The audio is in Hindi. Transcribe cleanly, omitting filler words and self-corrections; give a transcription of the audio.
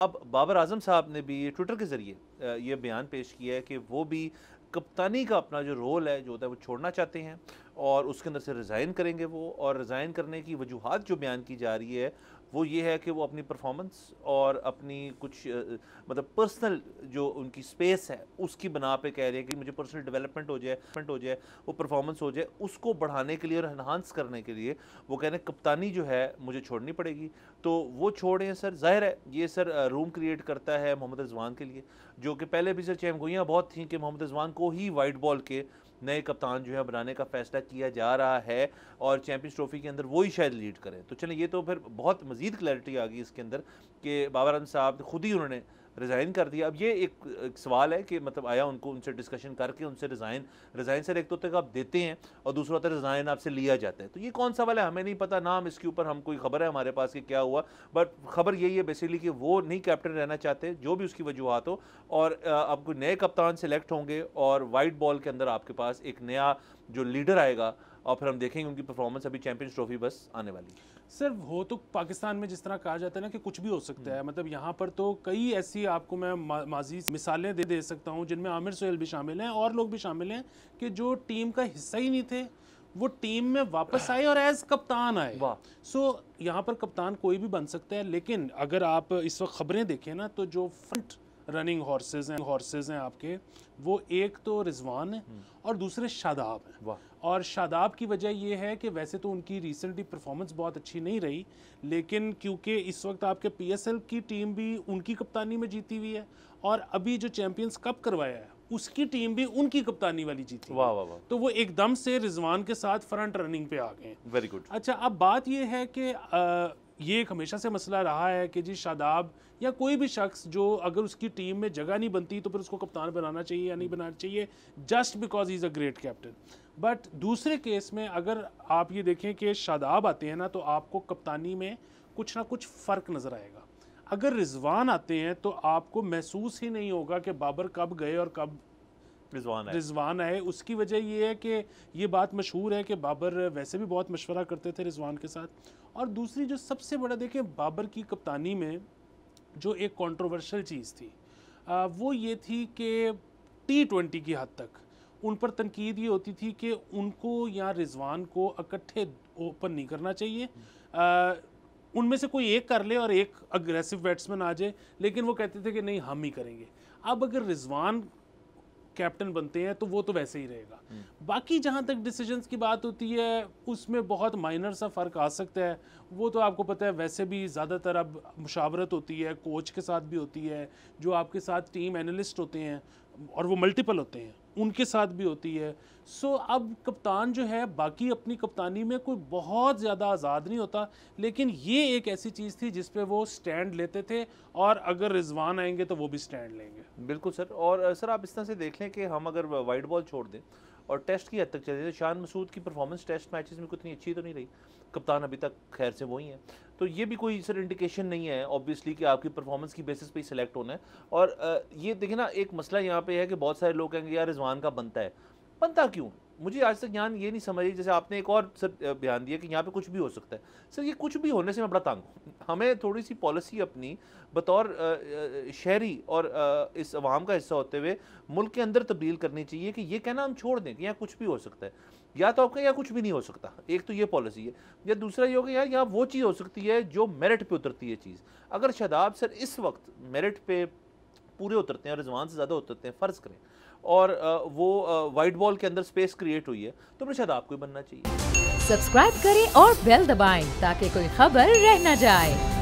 अब बाबर आजम साहब ने भी ट्विटर के ज़रिए ये बयान पेश किया है कि वो भी कप्तानी का अपना जो रोल है जो होता है वो छोड़ना चाहते हैं और उसके अंदर से रिज़ाइन करेंगे वो। और रिज़ाइन करने की वजूहात जो बयान की जा रही है वो ये है कि वो अपनी परफॉर्मेंस और अपनी कुछ मतलब पर्सनल जो उनकी स्पेस है उसकी बना पे कह रहे हैं कि मुझे पर्सनल डेवलपमेंट हो जाए वो परफॉर्मेंस हो जाए, उसको बढ़ाने के लिए और एनहांस करने के लिए वो कह रहे हैं कप्तानी जो है मुझे छोड़नी पड़ेगी। तो वो छोड़ें सर, ज़ाहिर है ये सर रूम क्रिएट करता है मोहम्मद रिजवान के लिए, जो कि पहले भी सर चहमगोइयाँ बहुत थी कि मोहम्मद रिजवान को ही वाइट बॉल के नए कप्तान जो है बनाने का फैसला किया जा रहा है और चैंपियंस ट्रॉफी के अंदर वही शायद लीड करें। तो चलें, ये तो फिर बहुत मज़ीद क्लैरिटी आ गई इसके अंदर कि बाबर आजम साहब खुद ही उन्होंने रिज़ाइन कर दिया। अब ये एक सवाल है कि मतलब आया उनको उनसे डिस्कशन करके उनसे रिज़ाइन सर एक तो तक आप देते हैं और दूसरा होता है रिज़ाइन आपसे लिया जाता है। तो ये कौन सा वाला है हमें नहीं पता, नाम इसके ऊपर हम कोई खबर है हमारे पास कि क्या हुआ, बट खबर यही है बेसिकली कि वो नहीं कैप्टन रहना चाहते जो भी उसकी वजूहत हो। और अब कोई नए कप्तान सेलेक्ट होंगे और वाइट बॉल के अंदर आपके पास एक नया जो लीडर आएगा और फिर हम देखेंगे उनकी परफॉर्मेंस। अभी चैंपियंस ट्रॉफी बस आने वाली है सर। हो तो पाकिस्तान में जिस तरह कहा जाता है ना कि कुछ भी हो सकता है, मतलब यहाँ पर तो कई ऐसी आपको मैं माजी मिसालें दे सकता हूँ जिनमें आमिर सोहेल भी शामिल हैं और लोग भी शामिल हैं कि जो टीम का हिस्सा ही नहीं थे वो टीम में वापस आए और एज कप्तान आए। सो यहाँ पर कप्तान कोई भी बन सकता है, लेकिन अगर आप इस वक्त खबरें देखें ना तो जो फ्रंट रनिंग हॉर्सेज हैं आपके, वो एक तो रिजवान है और दूसरे शादाब हैं। और शादाब की वजह ये है कि वैसे तो उनकी रिसेंटली परफॉर्मेंस बहुत अच्छी नहीं रही, लेकिन क्योंकि इस वक्त आपके पीएसएल की टीम भी उनकी कप्तानी में जीती हुई है और अभी जो चैंपियंस कप करवाया है उसकी टीम भी उनकी कप्तानी वाली जीती। वाह वाह वाह। तो वो एकदम से रिजवान के साथ फ्रंट रनिंग पे आ गए। Very good. अच्छा, अब बात ये है कि ये एक हमेशा से मसला रहा है कि जी शादाब या कोई भी शख्स जो अगर उसकी टीम में जगह नहीं बनती तो फिर उसको कप्तान बनाना चाहिए या नहीं बनाना चाहिए, just because he is a great captain. But दूसरे केस में अगर आप ये देखें कि शादाब आते हैं ना तो आपको कप्तानी में कुछ ना कुछ फ़र्क नज़र आएगा। अगर रिजवान आते हैं तो आपको महसूस ही नहीं होगा कि बाबर कब गए और कब रिजवान आए। उसकी वजह ये है कि ये बात मशहूर है कि बाबर वैसे भी बहुत मशवरा करते थे रिजवान के साथ। और दूसरी जो सबसे बड़ा देखें बाबर की कप्तानी में जो एक कंट्रोवर्शियल चीज़ थी वो ये थी कि T20 की हद तक उन पर तनकीद ये होती थी कि उनको या रिजवान को इकट्ठे ओपन नहीं करना चाहिए। उनमें से कोई एक कर ले और एक अग्रेसिव बैट्समैन आ जाए, लेकिन वो कहते थे कि नहीं हम ही करेंगे। अब अगर रिजवान कैप्टन बनते हैं तो वो तो वैसे ही रहेगा। बाकी जहाँ तक डिसीजंस की बात होती है उसमें बहुत माइनर सा फ़र्क आ सकता है। वो तो आपको पता है वैसे भी ज़्यादातर अब मुशावरत होती है, कोच के साथ भी होती है, जो आपके साथ टीम एनालिस्ट होते हैं और वो मल्टीपल होते हैं उनके साथ भी होती है। सो अब कप्तान जो है बाकी अपनी कप्तानी में कोई बहुत ज़्यादा आज़ाद नहीं होता, लेकिन ये एक ऐसी चीज़ थी जिस पे वो स्टैंड लेते थे और अगर रिजवान आएंगे तो वो भी स्टैंड लेंगे। बिल्कुल सर। और सर आप इस तरह से देख लें कि हम अगर वाइट बॉल छोड़ दें और टेस्ट की हद तक चले जाए, शान मसूद की परफॉर्मेंस टेस्ट मैचेस में उतनी अच्छी तो नहीं रही, कप्तान अभी तक खैर से वही है। तो ये भी कोई सर इंडिकेशन नहीं है ऑब्वियसली कि आपकी परफॉर्मेंस की बेसिस पे ही सिलेक्ट होना है। और ये देखिए ना, एक मसला यहाँ पे है कि बहुत सारे लोग कहेंगे यार रिजवान का बनता क्यों? मुझे आज तक यहाँ ये नहीं समझ आई, जैसे आपने एक और सर बयान दिया कि यहाँ पे कुछ भी हो सकता है। सर ये कुछ भी होने से मैं बड़ा तंग हूँ। हमें थोड़ी सी पॉलिसी अपनी बतौर शहरी और इस अवाम का हिस्सा होते हुए मुल्क के अंदर तब्दील करनी चाहिए कि ये कहना हम छोड़ दें कि यहाँ कुछ भी हो सकता है। या तो आपका यहाँ कुछ भी नहीं हो सकता, एक तो ये पॉलिसी है, या दूसरा ये होगा यार यहाँ वो चीज़ हो सकती है जो मेरिट पे उतरती है चीज़। अगर शादाब सर इस वक्त मेरिट पे पूरे उतरते हैं और रिजवान से ज़्यादा उतरते हैं फ़र्ज़ करें, और वो वाइट बॉल के अंदर स्पेस क्रिएट हुई है, तो फिर शायद आपको ही बनना चाहिए। सब्सक्राइब करें और बेल दबाएं ताकि कोई खबर रह न जाए।